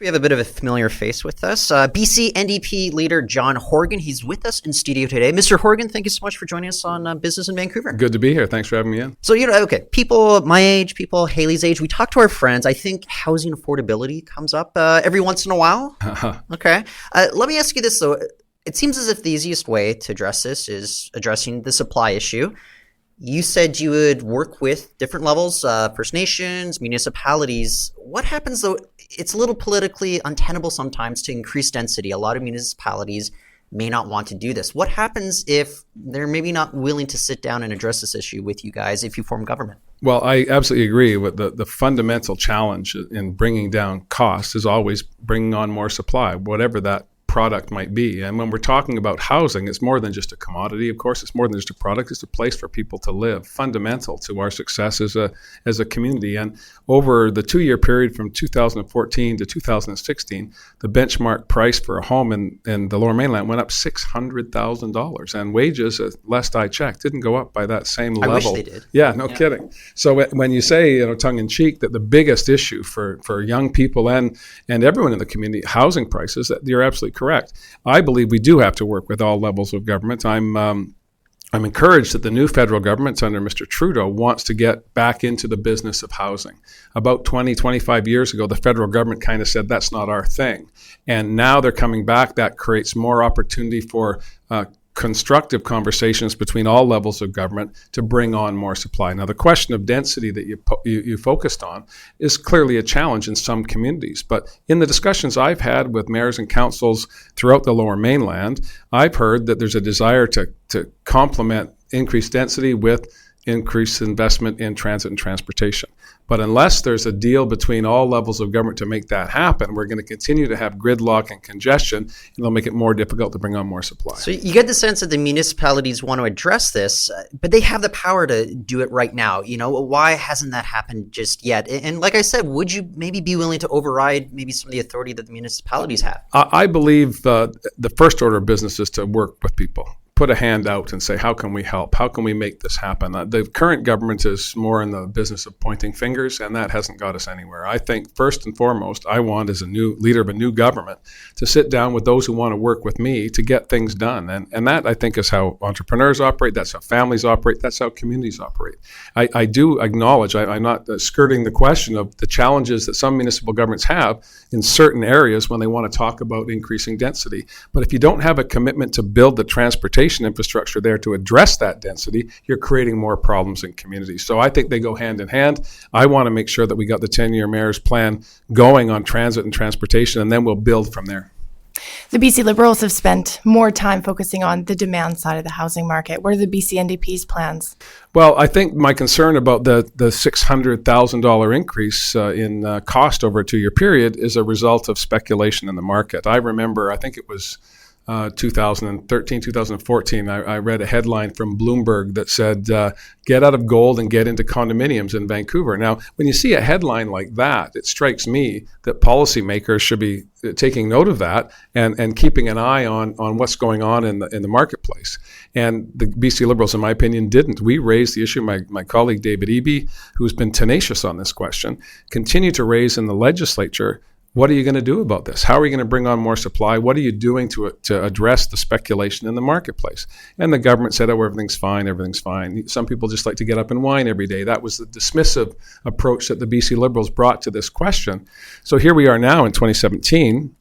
We have a bit of a familiar face with us. BC NDP leader John Horgan. He's with us in studio today. Mr. Horgan, thank you so much for joining us on Business in Vancouver. Good to be here. Thanks for having me in. So, people my age, people Hayley's age, we talk to our friends. I think housing affordability comes up every once in a while. Okay. Let me ask you this, though. It seems as if the easiest way to address this is addressing the supply issue. You said you would work with different levels, First Nations, municipalities. What happens, though? It's a little politically untenable sometimes to increase density. A lot of municipalities may not want to do this. What happens if they're maybe not willing to sit down and address this issue with you guys if you form government? Well, I absolutely agree with the fundamental challenge in bringing down costs is always bringing on more supply, whatever that product might be. And when we're talking about housing, it's more than just a commodity. Of course, it's more than just a product. It's a place for people to live, fundamental to our success as a community. And over the 2-year period from 2014 to 2016, the benchmark price for a home in the Lower Mainland went up $600,000. And wages, last I checked, didn't go up by that same level. I wish they did. Yeah, no kidding. So when you say, tongue in cheek, that the biggest issue for young people and everyone in the community, housing prices, that you're absolutely correct. I believe we do have to work with all levels of government. I'm encouraged that the new federal government under Mr. Trudeau wants to get back into the business of housing. About 20, 25 years ago, the federal government kind of said that's not our thing. And now they're coming back. That creates more opportunity for constructive conversations between all levels of government to bring on more supply. Now, the question of density that you focused on is clearly a challenge in some communities. But in the discussions I've had with mayors and councils throughout the Lower Mainland, I've heard that there's a desire to complement increased density with increased investment in transit and transportation. But unless there's a deal between all levels of government to make that happen, we're going to continue to have gridlock and congestion, and it'll make it more difficult to bring on more supply. So you get the sense that the municipalities want to address this, but they have the power to do it right now. Why hasn't that happened just yet? And like I said, would you maybe be willing to override maybe some of the authority that the municipalities have? I believe the first order of business is to work with people. Put a hand out and say, how can we help? How can we make this happen? The current government is more in the business of pointing fingers, and that hasn't got us anywhere. I think first and foremost, I want, as a new leader of a new government, to sit down with those who want to work with me to get things done. And that, I think, is how entrepreneurs operate. That's how families operate. That's how communities operate. I do acknowledge, I'm not skirting the question of the challenges that some municipal governments have in certain areas when they want to talk about increasing density. But if you don't have a commitment to build the transportation infrastructure there to address that density, you're creating more problems in communities. So I think they go hand in hand. I want to make sure that we got the 10-year mayor's plan going on transit and transportation, and then we'll build from there. The BC Liberals have spent more time focusing on the demand side of the housing market. What are the BC NDP's plans? Well, I think my concern about the $600,000 increase in cost over a 2-year period is a result of speculation in the market. I remember, I think it was 2013, 2014, I read a headline from Bloomberg that said, get out of gold and get into condominiums in Vancouver. Now, when you see a headline like that, it strikes me that policymakers should be taking note of that and keeping an eye on what's going on in the marketplace. And the BC Liberals, in my opinion, didn't. We raised the issue. My colleague David Eby, who's been tenacious on this question, continued to raise in the legislature. What are you going to do about this? How are you going to bring on more supply? What are you doing to address the speculation in the marketplace? And the government said, oh, everything's fine, everything's fine. Some people just like to get up and whine every day. That was the dismissive approach that the BC Liberals brought to this question. So here we are now in 2017.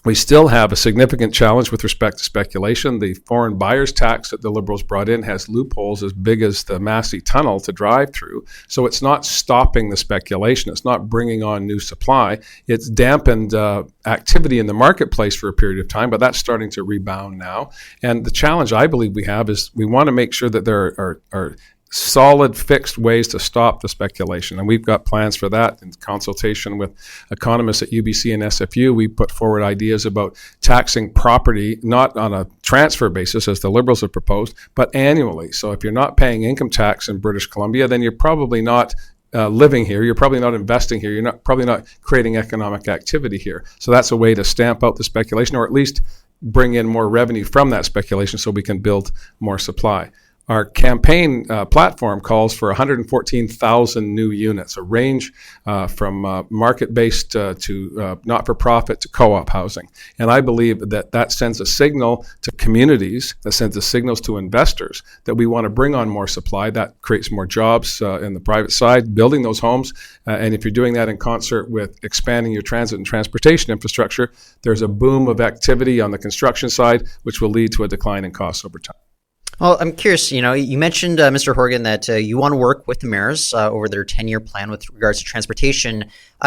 We still have a significant challenge with respect to speculation. The foreign buyers tax that the Liberals brought in has loopholes as big as the Massey Tunnel to drive through. So it's not stopping the speculation. It's not bringing on new supply. It's dampened activity in the marketplace for a period of time, but that's starting to rebound now. And the challenge I believe we have is we want to make sure that there are solid, fixed ways to stop the speculation. And we've got plans for that in consultation with economists at UBC and SFU. We put forward ideas about taxing property, not on a transfer basis, as the Liberals have proposed, but annually. So if you're not paying income tax in British Columbia, then you're probably not living here, you're probably not investing here, you're probably not creating economic activity here. So that's a way to stamp out the speculation, or at least bring in more revenue from that speculation so we can build more supply. Our campaign platform calls for 114,000 new units, a range from market-based to not-for-profit to co-op housing. And I believe that sends a signal to communities, that sends a signals to investors that we want to bring on more supply. That creates more jobs in the private side, building those homes. And if you're doing that in concert with expanding your transit and transportation infrastructure, there's a boom of activity on the construction side, which will lead to a decline in costs over time. Well, I'm curious, you mentioned, Mr. Horgan, that you want to work with the mayors over their 10-year plan with regards to transportation.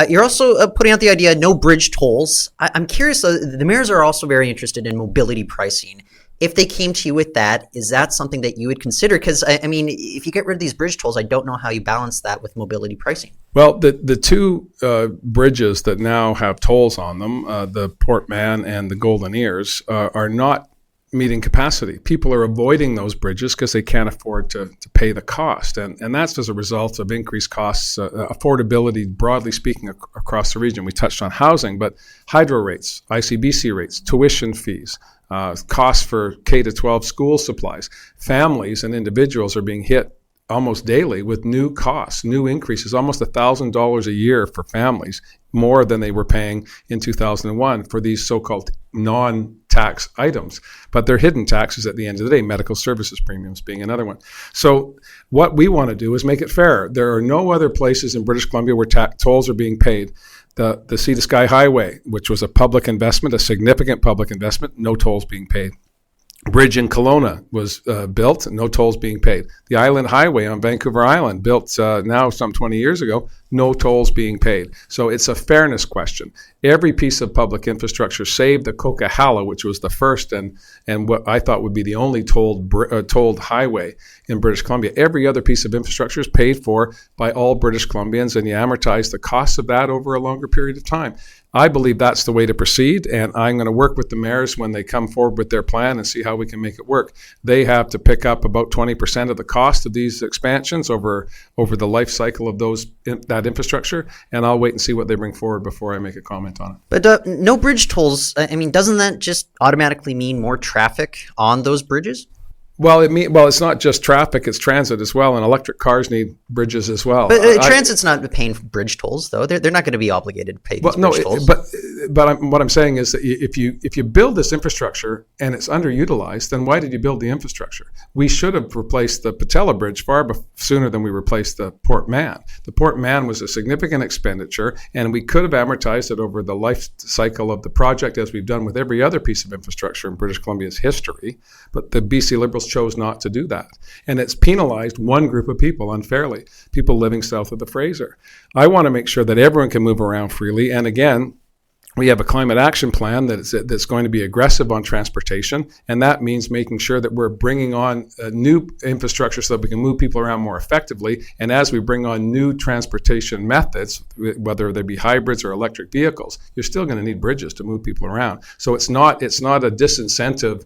You're also putting out the idea, no bridge tolls. I'm curious, the mayors are also very interested in mobility pricing. If they came to you with that, is that something that you would consider? Because, I mean, if you get rid of these bridge tolls, I don't know how you balance that with mobility pricing. Well, the two bridges that now have tolls on them, the Port Mann and the Golden Ears, are not meeting capacity. People are avoiding those bridges because they can't afford to pay the cost. And that's as a result of increased costs, affordability, broadly speaking, across the region. We touched on housing, but hydro rates, ICBC rates, tuition fees, costs for K-12 school supplies. Families and individuals are being hit almost daily with new costs, new increases, almost $1,000 a year for families, more than they were paying in 2001 for these so-called non-tax items. But they're hidden taxes at the end of the day, medical services premiums being another one. So what we want to do is make it fair. There are no other places in British Columbia where tolls are being paid. The Sea to Sky Highway, which was a public investment, a significant public investment, no tolls being paid. Bridge in Kelowna was built, no tolls being paid. The Island Highway on Vancouver Island, built now some 20 years ago, no tolls being paid. So it's a fairness question. Every piece of public infrastructure, save the Coquihalla, which was the first and what I thought would be the only tolled highway in British Columbia, every other piece of infrastructure is paid for by all British Columbians, and you amortize the costs of that over a longer period of time. I believe that's the way to proceed, and I'm going to work with the mayors when they come forward with their plan and see how we can make it work. They have to pick up about 20% of the cost of these expansions over the life cycle of that infrastructure, and I'll wait and see what they bring forward before I make a comment on it. But no bridge tolls, I mean, doesn't that just automatically mean more traffic on those bridges? Well, it's not just traffic; it's transit as well, and electric cars need bridges as well. But transit's not paying for bridge tolls, though. They're not going to be obligated to pay these bridge tolls. But what I'm saying is that if you build this infrastructure and it's underutilized, then why did you build the infrastructure? We should have replaced the Patella Bridge far sooner than we replaced the Port Mann. The Port Mann was a significant expenditure, and we could have amortized it over the life cycle of the project, as we've done with every other piece of infrastructure in British Columbia's history. But the BC Liberals chose not to do that. And it's penalized one group of people unfairly, people living south of the Fraser. I want to make sure that everyone can move around freely. And again, we have a climate action plan that's going to be aggressive on transportation, and that means making sure that we're bringing on new infrastructure so that we can move people around more effectively. And as we bring on new transportation methods, whether they be hybrids or electric vehicles, you're still going to need bridges to move people around. So it's not a disincentive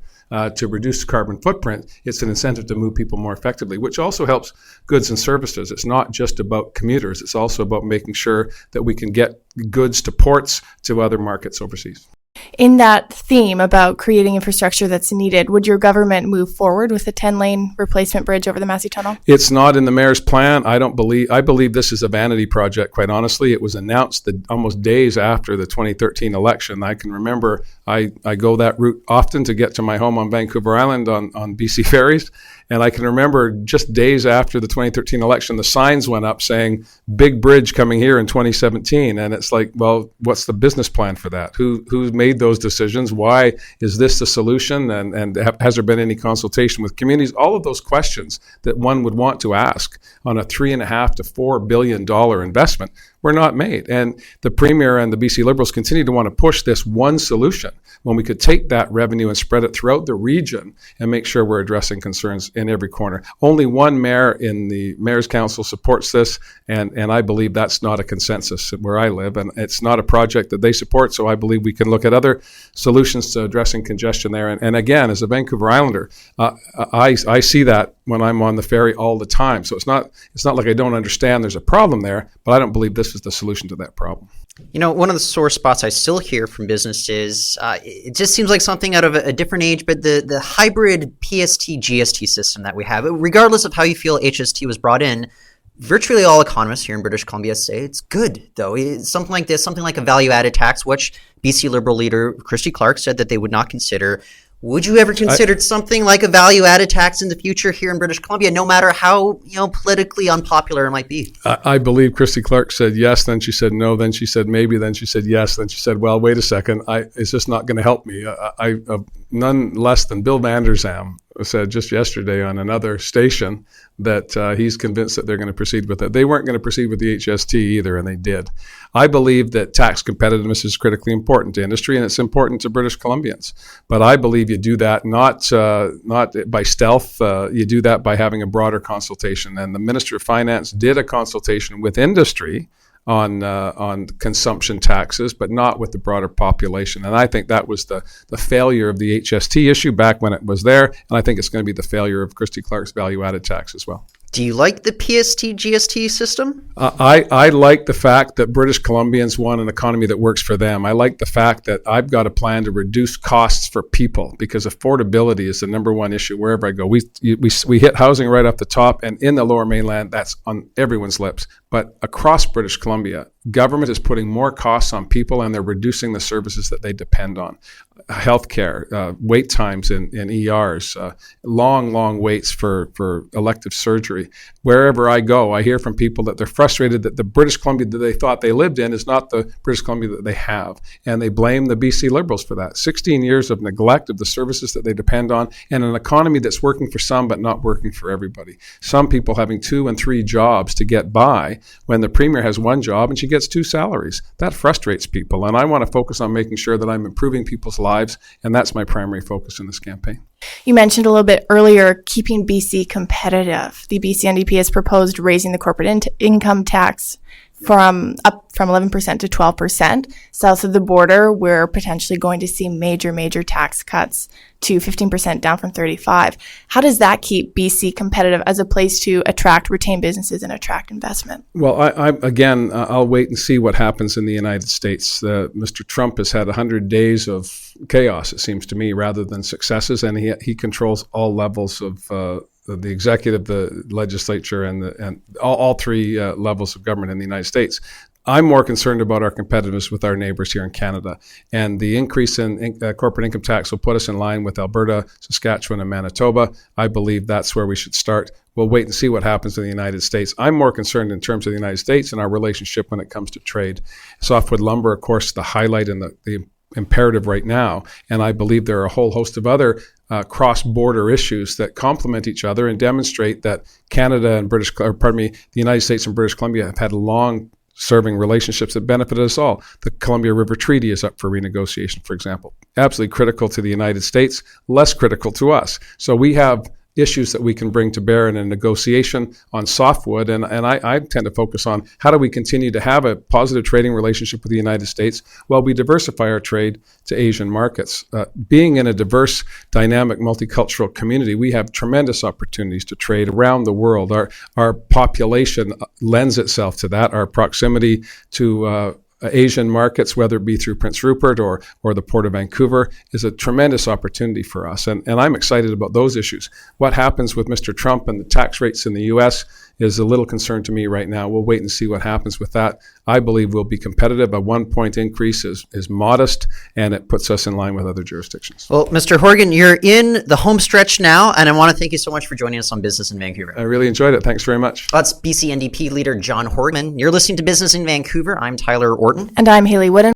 to reduce carbon footprint. It's an incentive to move people more effectively, which also helps goods and services. It's not just about commuters. It's also about making sure that we can get goods to ports, to other markets overseas. In that theme about creating infrastructure that's needed, would your government move forward with a 10-lane replacement bridge over the Massey Tunnel? It's not in the mayor's plan. I believe this is a vanity project, quite honestly. It was announced almost days after the 2013 election. I can remember I go that route often to get to my home on Vancouver Island on BC ferries. And I can remember just days after the 2013 election, the signs went up saying, big bridge coming here in 2017. And it's like, well, what's the business plan for that? Who made those decisions? Why is this the solution? And has there been any consultation with communities? All of those questions that one would want to ask on a $3.5 to $4 billion investment were not made. And the Premier and the BC Liberals continue to want to push this one solution when we could take that revenue and spread it throughout the region and make sure we're addressing concerns in every corner. Only one mayor in the Mayor's Council supports this, and I believe that's not a consensus where I live, and it's not a project that they support, so I believe we can look at other solutions to addressing congestion there. And again, as a Vancouver Islander, I see that when I'm on the ferry all the time. So it's not like I don't understand there's a problem there, but I don't believe this is the solution to that problem. One of the sore spots I still hear from businesses, it just seems like something out of a different age, but the hybrid PST-GST system that we have, regardless of how you feel HST was brought in, virtually all economists here in British Columbia say it's good, though. It's something like this, something like a value-added tax, which BC Liberal leader Christy Clark said that they would not consider. Would you ever consider something like a value-added tax in the future here in British Columbia, no matter how politically unpopular it might be? I believe Christy Clark said yes, then she said no, then she said maybe, then she said yes, then she said, well, wait a second, is this not going to help me? None less than Bill Vanderzam said just yesterday on another station that he's convinced that they're going to proceed with it. They weren't going to proceed with the HST either, and they did. I believe that tax competitiveness is critically important to industry, and it's important to British Columbians. But I believe you do that not by stealth. You do that by having a broader consultation. And the Minister of Finance did a consultation with industry on consumption taxes, but not with the broader population. And I think that was the failure of the HST issue back when it was there, and I think it's going to be the failure of Christy Clark's value-added tax as well. Do you like the PST-GST system? I like the fact that British Columbians want an economy that works for them. I like the fact that I've got a plan to reduce costs for people, because affordability is the number one issue wherever I go. We hit housing right off the top, and in the Lower Mainland, that's on everyone's lips. But across British Columbia, government is putting more costs on people, and they're reducing the services that they depend on. Healthcare, wait times in ERs, long waits for elective surgery. Wherever I go, I hear from people that they're frustrated that the British Columbia that they thought they lived in is not the British Columbia that they have. And they blame the BC Liberals for that. 16 years of neglect of the services that they depend on, and an economy that's working for some but not working for everybody. Some people having 2 and 3 jobs to get by when the Premier has 1 job and she gets 2 salaries. That frustrates people. And I want to focus on making sure that I'm improving people's lives, and that's my primary focus in this campaign. You mentioned a little bit earlier keeping BC competitive. The BC NDP has proposed raising the corporate income tax from 11% to 12%. South of the border, we're potentially going to see major tax cuts to 15% down from 35%. How does that keep BC competitive as a place to retain businesses and attract investment? Well, I'll wait and see what happens in the United States. Mr. Trump has had 100 days of chaos, it seems to me, rather than successes, and he controls all levels of the executive, the legislature, and all 3 levels of government in the United States. I'm more concerned about our competitiveness with our neighbors here in Canada. And the increase in corporate income tax will put us in line with Alberta, Saskatchewan, and Manitoba. I believe that's where we should start. We'll wait and see what happens in the United States. I'm more concerned in terms of the United States and our relationship when it comes to trade. Softwood lumber, of course, the highlight and the imperative right now. And I believe there are a whole host of other cross-border issues that complement each other and demonstrate that Canada and the United States and British Columbia have had long-serving relationships that benefited us all. The Columbia River Treaty is up for renegotiation, for example. Absolutely critical to the United States, less critical to us. So we have issues that we can bring to bear in a negotiation on softwood. And I tend to focus on how do we continue to have a positive trading relationship with the United States while we diversify our trade to Asian markets. Being in a diverse, dynamic, multicultural community, we have tremendous opportunities to trade around the world. Our population lends itself to that. Our proximity to Asian markets, whether it be through Prince Rupert or the Port of Vancouver, is a tremendous opportunity for us. And I'm excited about those issues. What happens with Mr. Trump and the tax rates in the U.S. is a little concern to me right now. We'll wait and see what happens with that. I believe we'll be competitive. A 1-point increase is modest, and it puts us in line with other jurisdictions. Well, Mr. Horgan, you're in the home stretch now, and I want to thank you so much for joining us on Business in Vancouver. I really enjoyed it. Thanks very much. That's BC NDP leader John Horgan. You're listening to Business in Vancouver. I'm Tyler Orton. And I'm Hayley Woodin.